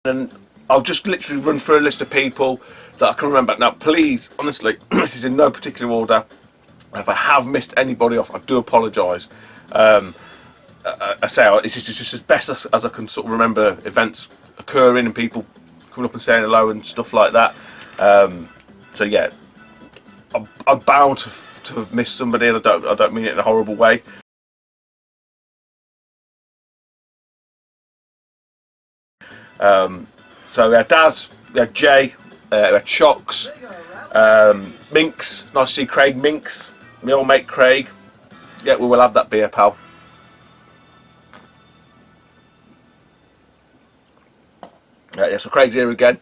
and I'll just literally run through a list of people that I can remember. Now, please, honestly, this is in no particular order. If I have missed anybody off, I do apologise. I say it's just as best as I can sort of remember events occurring and people coming up and saying hello and stuff like that. So yeah, I'm bound to have missed somebody, and I don't mean it in a horrible way. So we had Daz, we had Jay, we had Shocks, Minx. Nice to see Craig Minx, my old mate Craig. Yeah, we will have that beer, pal. Yeah, so Craig's here again.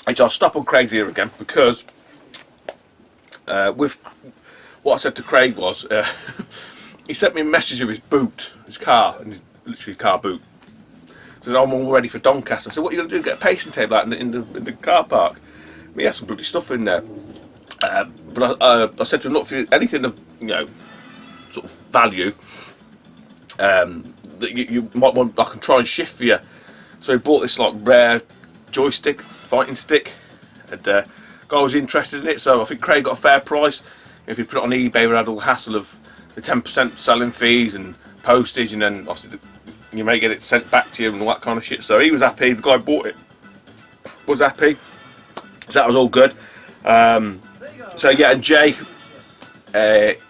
I'll stop on Craig's here again because with what I said to Craig was he sent me a message of his boot, his car, and his literally car boot. So I'm all ready for Doncaster. I said, what are you going to do? Get a pacing table out in the car park? He has some bloody stuff in there. But I said to him, look, for anything of sort of value that you might want, I can try and shift for you. So he bought this like rare joystick, fighting stick, and guy was interested in it. So I think Craig got a fair price. If he put it on eBay, we had all the hassle of the 10% selling fees and postage, and then obviously you may get it sent back to you and all that kind of shit. So he was happy. The guy bought it was happy. So that was all good. So yeah, and Jay,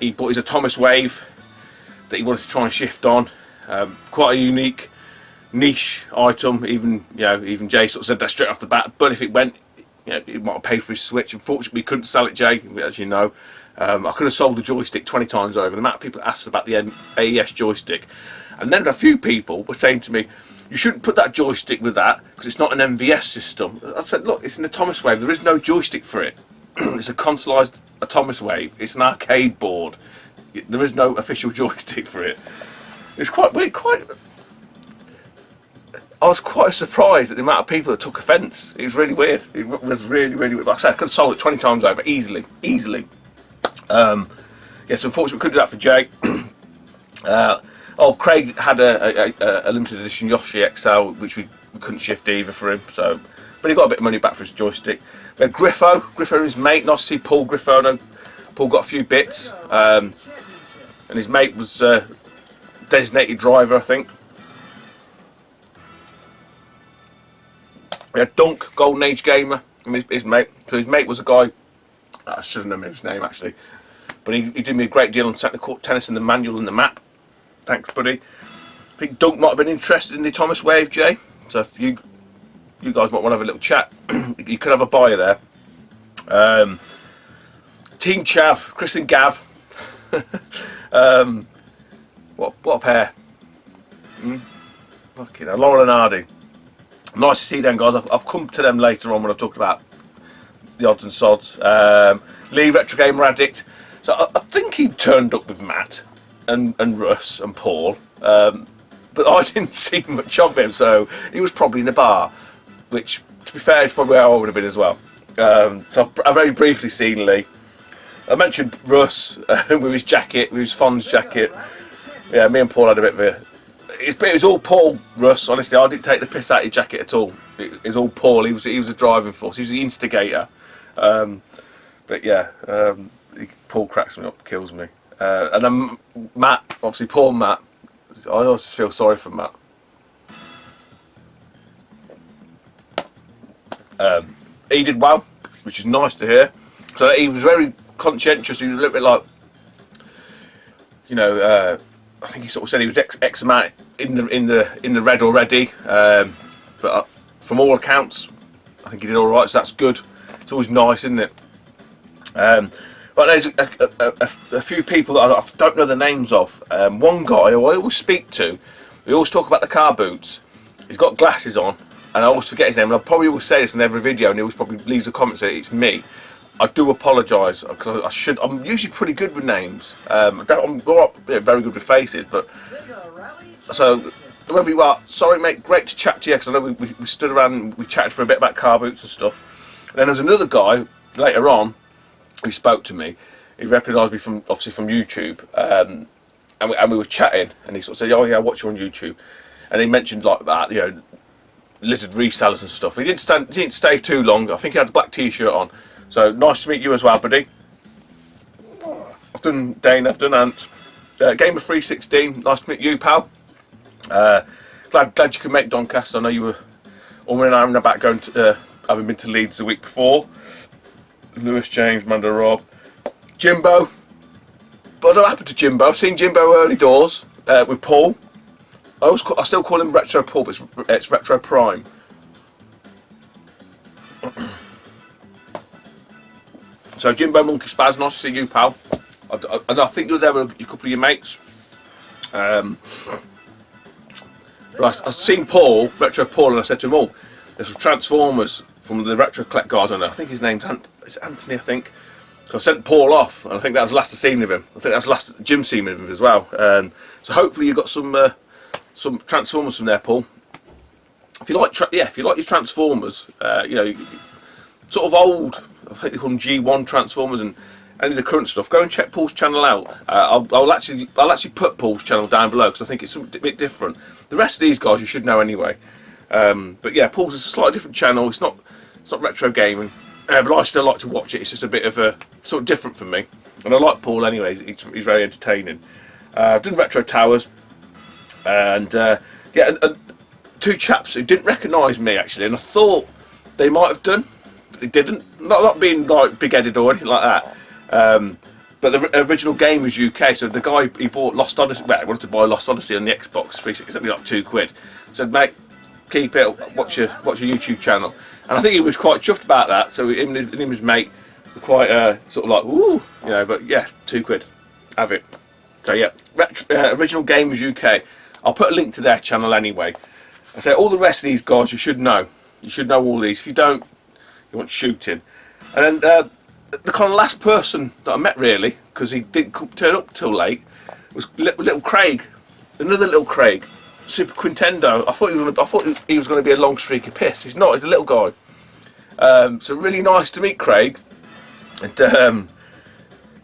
he bought his Atomic Wave that he wanted to try and shift on. Quite a unique, niche item. Even Jay sort of said that straight off the bat. But if it went, he might have paid for his Switch. Unfortunately, we couldn't sell it, Jay, as you know. I could have sold the joystick 20 times over. The amount of people that asked about the AES joystick, and then a few people were saying to me, you shouldn't put that joystick with that because it's not an MVS system. I said, look, it's an Atomic Wave. There is no joystick for it. It's a consolised Atomic Wave. It's an arcade board. There is no official joystick for it. It's quite weird. I was quite surprised at the amount of people that took offence. It was really weird. It was really, really weird. Like I said, I could have sold it 20 times over easily. Yes, unfortunately, we couldn't do that for Jay. Craig had a limited edition Yoshi XL, which we couldn't shift either for him. So, but he got a bit of money back for his joystick. We had Griffo and his mate. Nice to see Paul Griffo. I know Paul got a few bits, and his mate was designated driver, I think. We had Dunk, Golden Age Gamer, and his mate. So his mate was a guy, I shouldn't know his name actually, but he did me a great deal on technical tennis and the manual and the map. Thanks, buddy. I think Dunk might have been interested in the Atomic Wave, Jay. So if you guys might want to have a little chat. You could have a buyer there. Team Chav, Chris and Gav. What a pair. Fucking hell, Laurel and Hardy. Nice to see them guys. I've come to them later on when I talked about the odds and sods. Lee, Retro Gamer Addict. So I think he turned up with Matt and Russ and Paul, but I didn't see much of him, so he was probably in the bar, which, to be fair, is probably where I would have been as well. So I very briefly seen Lee. I mentioned Russ with his jacket, with his Fonz jacket. Yeah, me and Paul had a bit of a... It was all Paul, Russ, honestly. I didn't take the piss out of his jacket at all. It was all Paul. He was the driving force. He was the instigator. But yeah, Paul cracks me up, kills me. And then Matt, obviously poor Matt. I always feel sorry for Matt. He did well, which is nice to hear. So he was very conscientious. He was a little bit like, I think he sort of said he was X amount in the red already. But from all accounts, I think he did all right. So that's good. It's always nice, isn't it? But there's a few people that I don't know the names of. One guy who I always speak to, we always talk about the car boots. He's got glasses on, and I always forget his name. And I probably will say this in every video, and he always probably leaves a comment saying it's me. I do apologise because I'm usually pretty good with names. I'm not very good with faces, but so whoever you are, sorry mate, great to chat to you because I know we stood around and we chatted for a bit about car boots and stuff. And then there's another guy later on who spoke to me. He recognised me from YouTube, and we were chatting, and he sort of said, "Oh yeah, I watch you on YouTube," and he mentioned like that, lizard resellers and stuff. He didn't stay too long. I think he had a black t-shirt on. So nice to meet you as well, buddy. I've done Dane, I've done Ant. Gamer 316, nice to meet you, pal. Glad you could make Doncaster. I know you were all in and about going to, having been to Leeds the week before. Lewis, James, Mando, Rob, Jimbo. But what happened to Jimbo? I've seen Jimbo early doors with Paul. I still call him Retro Paul, but it's Retro Prime. So Jimbo, Monkey Spaz, nice to see you, pal. I think you were there with a couple of your mates. But I've seen Paul, Retro Paul, and I said to him, "Oh, there's some Transformers from the RetroCollect guys on there." I think his name's Anthony, I think. So I sent Paul off, and I think that was the last I've seen of him. I think that's the last Jim seen of him as well. So hopefully you got some Transformers from there, Paul. If you like, if you like your Transformers, you know, sort of old, I think they call them G1 Transformers and any of the current stuff, go and check Paul's channel out. I'll actually put Paul's channel down below because I think it's a bit different. The rest of these guys you should know anyway. But yeah, Paul's is a slightly different channel. It's not retro gaming, but I still like to watch it. It's just a bit of a sort of different for me, and I like Paul anyway. He's very entertaining. I've done Retro Towers, and yeah, and two chaps who didn't recognise me actually, and I thought they might have done. They didn't. Not being like big-headed or anything like that. But the original game was UK, so the guy, he bought Lost Odyssey, well, he wanted to buy Lost Odyssey on the Xbox 360, it's only like £2. Said, mate, keep it, watch your YouTube channel. And I think he was quite chuffed about that, so him and his mate were quite sort of like, ooh, you know, but yeah, £2, have it. So yeah, original game was UK. I'll put a link to their channel anyway. I say all the rest of these guys you should know. You should know all these. If you don't, you want shooting. And then the kind of last person that I met really, because he didn't turn up till late, was little Craig, another little Craig, Super Quintendo. I thought he was going to be a long streaky piss. He's not. He's a little guy. So really nice to meet Craig, and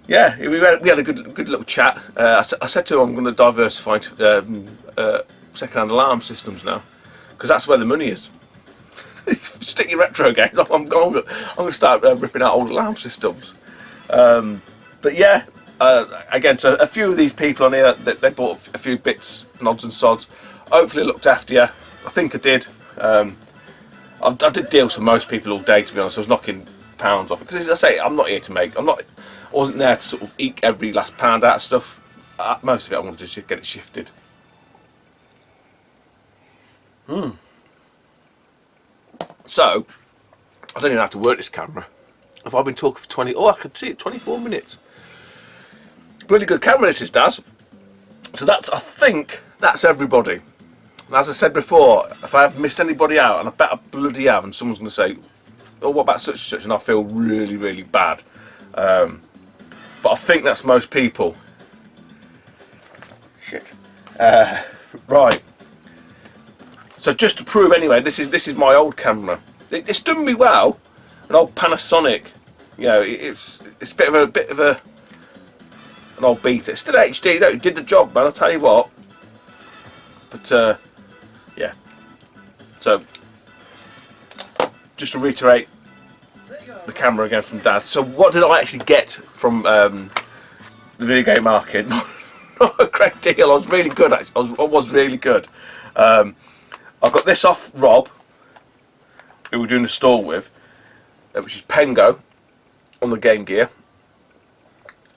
yeah, we had a good little chat. I said to him I'm going to diversify into second-hand alarm systems now, because that's where the money is. Stick your retro games. I'm going to start ripping out old alarm systems. But yeah, again, so a few of these people on here, they bought a few bits, nods and sods. Hopefully I looked after you. I think I did. I did deals for most people all day, to be honest. I was knocking pounds off it. Because as I say, I'm not here to make. I wasn't there to sort of eke every last pound out of stuff. Most of it I wanted to just get it shifted. So, I don't even have to work this camera. Have I been talking for 20... Oh, I can see it, 24 minutes. Really good camera this is, Daz. So that's, I think, that's everybody. And as I said before, if I have missed anybody out, and I bet I bloody have, and someone's going to say, oh, what about such and such, and I feel really, really bad. But I think that's most people. Shit. Right. So just to prove anyway, this is my old camera. It's done me well. An old Panasonic, you know, it's a bit of an old Beta. It's still HD. You know, it did the job, man. I'll tell you what. But yeah. So just to reiterate the camera again from Dad. So what did I actually get from the video game market? Not a great deal. I was really good. Actually, I was really good. I got this off Rob, who we're doing the store with, which is Pengo on the Game Gear,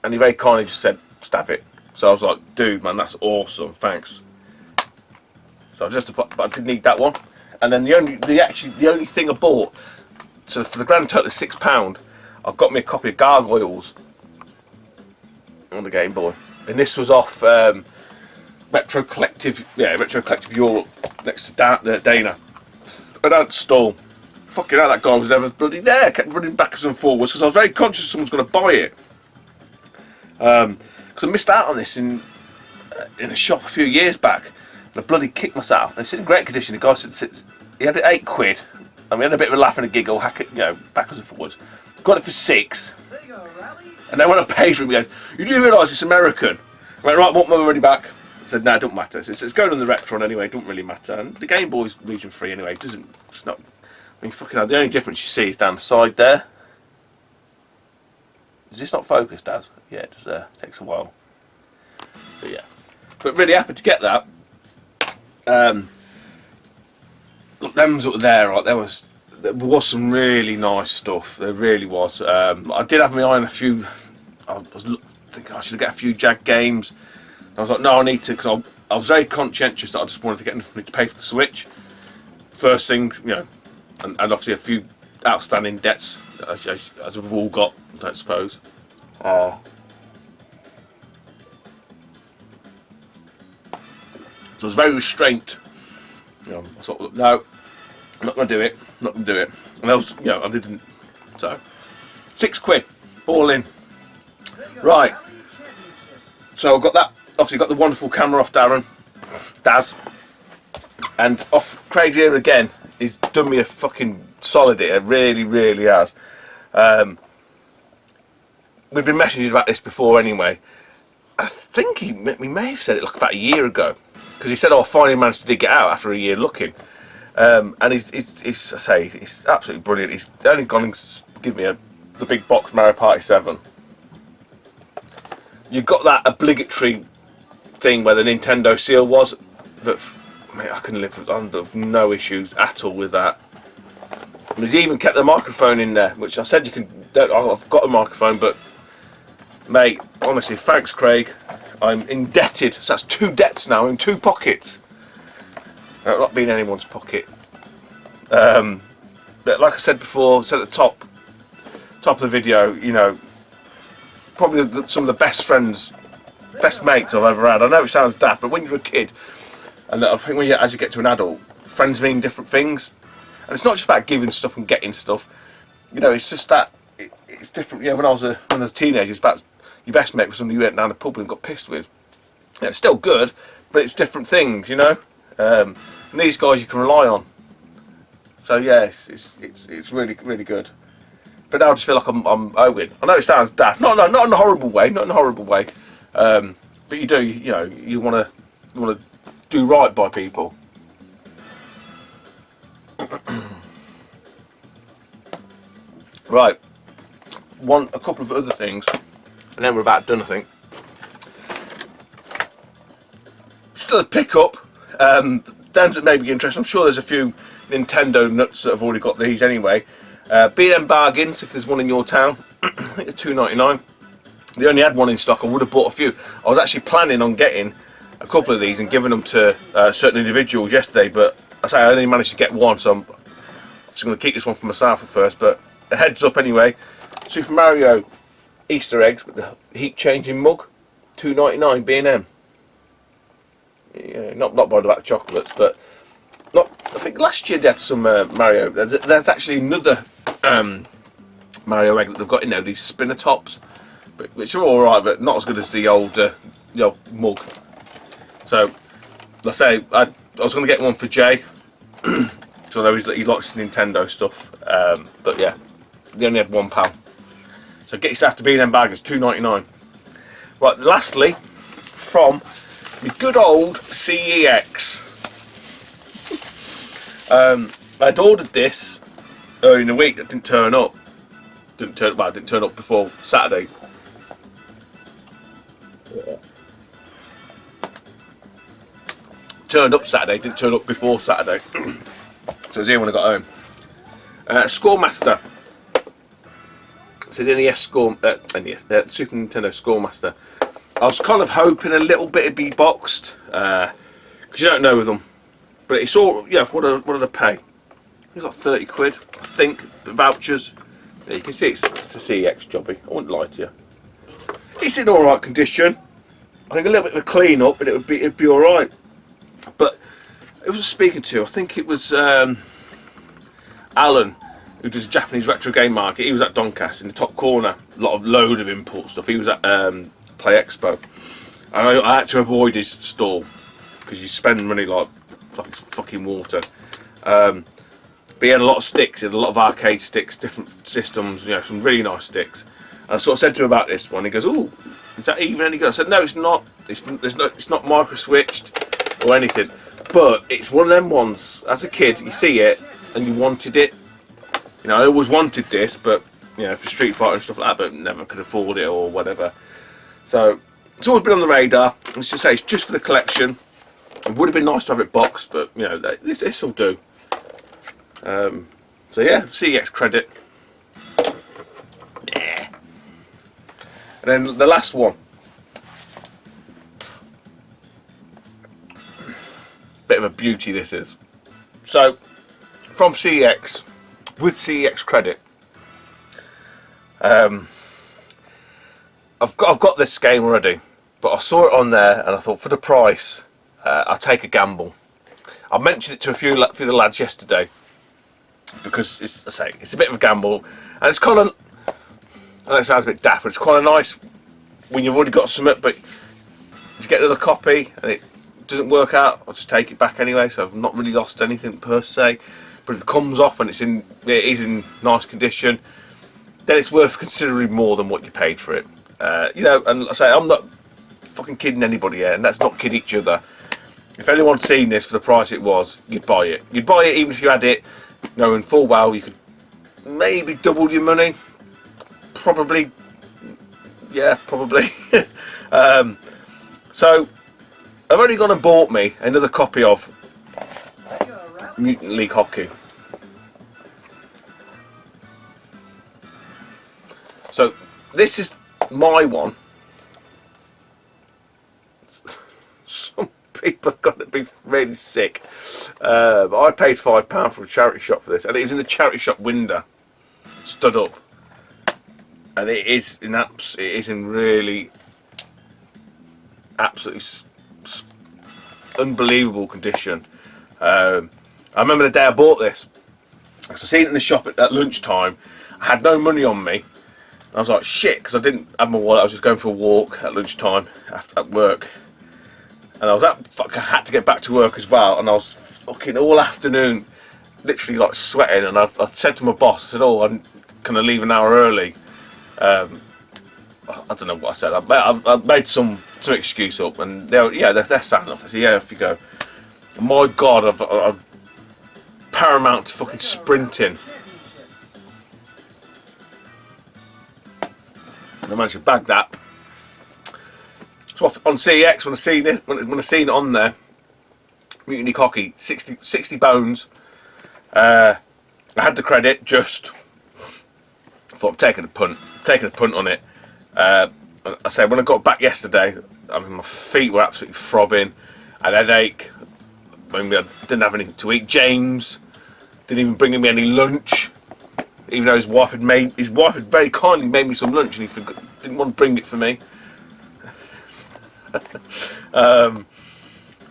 and he very kindly just said, "Stab it." So I was like, "Dude, man, that's awesome, thanks." So but I didn't need that one. And then the only thing I bought, so for the grand total of £6, I got me a copy of Gargoyles on the Game Boy, and this was off RetroCollect Europe, next to Dana. I don't stall. Fucking hell, that guy was never bloody there. I kept running backwards and forwards because I was very conscious someone's going to buy it. Because I missed out on this in a shop a few years back, and I bloody kicked myself. And it's in great condition. The guy said he had it £8, and we had a bit of a laugh and a giggle, backwards and forwards. Got it for £6, and then when I paid for it, he goes, "You do realise it's American?" I went, "Right, want my money back." said, no, it don't matter. So it's going on the Retron anyway, it don't really matter. And the Game Boy's region free anyway, it's not, I mean, fucking hell, the only difference you see is down the side there. Is this not focused, Daz? Yeah, it just takes a while. But yeah. But really happy to get that. Look, them's up there, right? There was some really nice stuff. There really was. I did have my eye on a few. I was thinking I should get a few Jag games. I was like, no, I need to, because I was very conscientious that I just wanted to get enough money to pay for the Switch. First thing, you know, and obviously a few outstanding debts, as we've all got, I suppose. So I was very restrained. You know, I thought, no, I'm not going to do it. I'm not going to do it. And I was, you know, I didn't. So, £6, all in. Right. So I've got that. Obviously, got the wonderful camera off Daz, and off CraigsHereAgain. He's done me a fucking solid here. It really, really has. We've been messaging about this before anyway. I think he may have said it like about a year ago, because he said, "Oh, I finally managed to dig it out after a year looking." And he's I say, he's absolutely brilliant. He's only gone and given me the big box Mario Party 7. You've got that obligatory thing where the Nintendo seal was, but mate, I can live under no issues at all with that. And he's even kept the microphone in there, which I said you can. I've got a microphone, but mate, honestly, thanks, Craig. I'm indebted. So that's 2 debts now in 2 pockets. Not being anyone's pocket. But like I said before, said at the top of the video, you know, probably some of the best friends, best mates I've ever had. I know it sounds daft, but when you're a kid, and I think as you get to an adult, friends mean different things, and it's not just about giving stuff and getting stuff. You know, it's just that it's different. You know, when I was a teenager, it's about your best mate was somebody you went down the pub and got pissed with. Yeah, it's still good, but it's different things, you know. And these guys you can rely on. So yeah, it's really, really good. But now I just feel like I'm owing. I know it sounds daft, not in a horrible way, but you do, you know, you want to do right by people. Right, a couple of other things, and then we're about done, I think. Still a pickup. Them that may be interested. I'm sure there's a few Nintendo nuts that have already got these anyway. B&M bargains, if there's one in your town. I think they're £2.99. They only had one in stock. I would have bought a few. I was actually planning on getting a couple of these and giving them to certain individuals yesterday, but I only managed to get one, so I'm just going to keep this one for myself at first. But a heads up anyway. Super Mario Easter eggs with the heat changing mug, £2.99 B&M. Yeah, not bothered about the chocolates, but I think last year they had some Mario. There's actually another Mario egg that they've got in there. These spinner tops, which are all right, but not as good as the old mug. So, let's say I was going to get one for Jay, so I know he likes Nintendo stuff. But yeah, they only had £1. So get yourself to B&M bargains, £2.99. Right, lastly, from the good old CEX. I'd ordered this early in the week. That didn't turn up. Didn't turn up before Saturday. Yeah. Turned up Saturday. Didn't turn up before Saturday. So I was here when I got home. Scoremaster. So the NES Super Nintendo Scoremaster. I was kind of hoping a little bit it'd be boxed, because you don't know with them. But it's all, yeah, what did I pay? It was like 30 quid, I think, the vouchers. Yeah, you can see it's a CEX jobby, I wouldn't lie to you. It's in alright condition. I think a little bit of a clean up and it'd be alright. But it was speaking to, I think it was Alan, who does Japanese retro game market. He was at Doncaster in the top corner, load of import stuff. He was at Play Expo, and I had to avoid his stall because you spend money like fucking water. But he had a lot of sticks, he had a lot of arcade sticks, different systems, you know, some really nice sticks. And I sort of said to him about this one. He goes, "Oh, is that even any good?" I said, "No, it's not. It's not micro switched or anything, but it's one of them ones. As a kid, you see it and you wanted it. You know, I always wanted this, but you know, for Street Fighter and stuff like that, but never could afford it or whatever. So it's always been on the radar. Let's just say it's just for the collection. It would have been nice to have it boxed, but you know, this will do. So yeah, CEX credit. Yeah. And then the last one. Bit of a beauty this is. So from CEX, with CEX credit, I've got this game already, but I saw it on there and I thought for the price, I'll take a gamble. I mentioned it to a few of the lads yesterday because it's a bit of a gamble, and it's kind of, I know it sounds a bit daft, but it's quite a nice when you've already got something, but if you get another copy and it doesn't work out, I'll just take it back anyway. So I've not really lost anything per se. But if it comes off and it is in nice condition, then it's worth considerably more than what you paid for it. You know, and I say I'm not fucking kidding anybody here, and let's not kid each other. If anyone's seen this for the price it was, you'd buy it. You'd buy it even if you had it, knowing full well you could maybe double your money. Probably, yeah, probably. So I've only gone and bought me another copy of Mutant League Hockey. So this is my one. Some people are going to be really sick. But I paid £5 for a charity shop for this, and it is in the charity shop window, stood up, and it is in really absolutely unbelievable condition. I remember the day I bought this, because I seen it in the shop at lunchtime. I had no money on me. I was like, shit, because I didn't have my wallet. I was just going for a walk at lunchtime at work, and I had to get back to work as well. And I was fucking all afternoon, literally like sweating. And I said to my boss, I said, "Oh, can I leave an hour early?" I don't know what I said. I made some excuse up, and they're sad enough. I said, "Yeah, off you go." And my God, I've paramount to fucking sprinting. I managed to bag that. So on CEX, when I seen it on there, Mutant League Hockey, 60 bones. I had the credit. Just thought I'm taking a punt on it. I said when I got back yesterday, I mean my feet were absolutely throbbing. I had a headache. I didn't have anything to eat. James didn't even bring me any lunch. Even though his wife had very kindly made me some lunch, and he didn't want to bring it for me.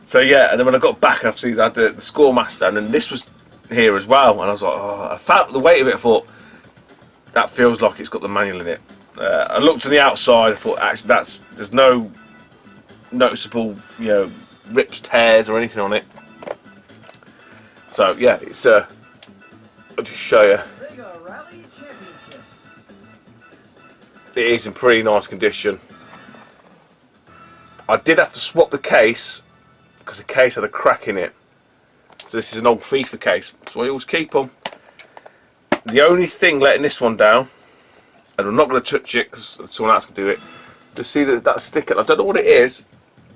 So yeah, and then when I got back, obviously I had the score master, and then this was here as well, and I was like, oh, I felt the weight of it. I thought that feels like it's got the manual in it. I looked on the outside. I thought actually there's no noticeable, rips, tears, or anything on it. So yeah, it's I'll just show you. It is in pretty nice condition. I did have to swap the case because the case had a crack in it. So this is an old FIFA case, so I always keep them. The only thing letting this one down, and I'm not going to touch it because someone else can do it. Just see that sticker. I don't know what it is.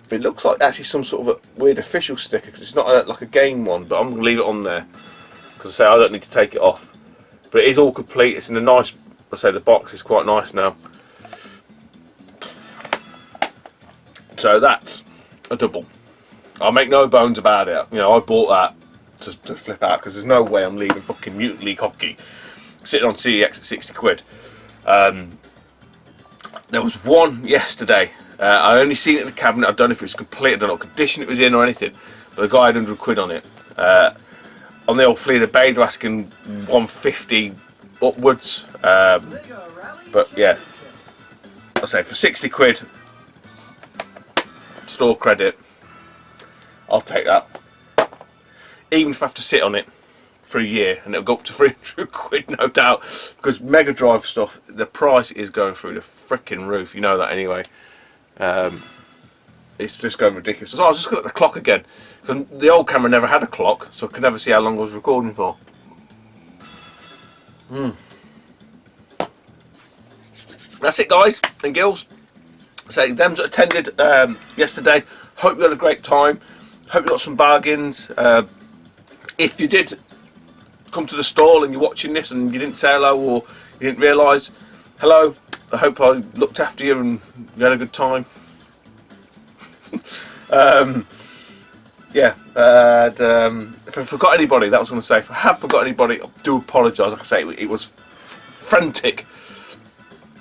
It looks like actually some sort of a weird official sticker because it's not like a game one. But I'm going to leave it on there because I say I don't need to take it off. But it is all complete. It's in a nice. I say the box is quite nice now. So that's a double. I'll make no bones about it. I bought that to flip out because there's no way I'm leaving fucking Mutant League Hockey sitting on CEX at 60 quid. There was one yesterday. I only seen it in the cabinet. I don't know if it was complete. I don't know what condition it was in or anything. But the guy had 100 quid on it. On the old Flea of the Bay, they're asking 150 upwards. But yeah, I say for 60 quid store credit, I'll take that. Even if I have to sit on it for a year, and it'll go up to 300 quid, no doubt, because Mega Drive stuff, the price is going through the freaking roof. You know that anyway. it's just going ridiculous. So I was just looking at the clock again. So the old camera never had a clock, so I could never see how long I was recording for. That's it, guys and girls. So them that attended yesterday, hope you had a great time. Hope you got some bargains. If you did come to the stall and you're watching this and you didn't say hello or you didn't realise, hello. I hope I looked after you and you had a good time. Yeah, if I forgot anybody, that was going to say. If I have forgot anybody, I do apologise. Like I say, it was frantic,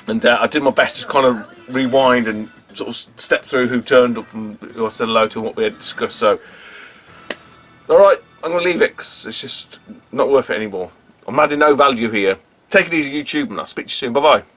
and I did my best to kind of rewind and sort of step through who turned up and who I said hello to and what we had discussed. So, all right, I'm going to leave it because it's just not worth it anymore. I'm adding no value here. Take it easy, YouTube, and I'll speak to you soon. Bye bye.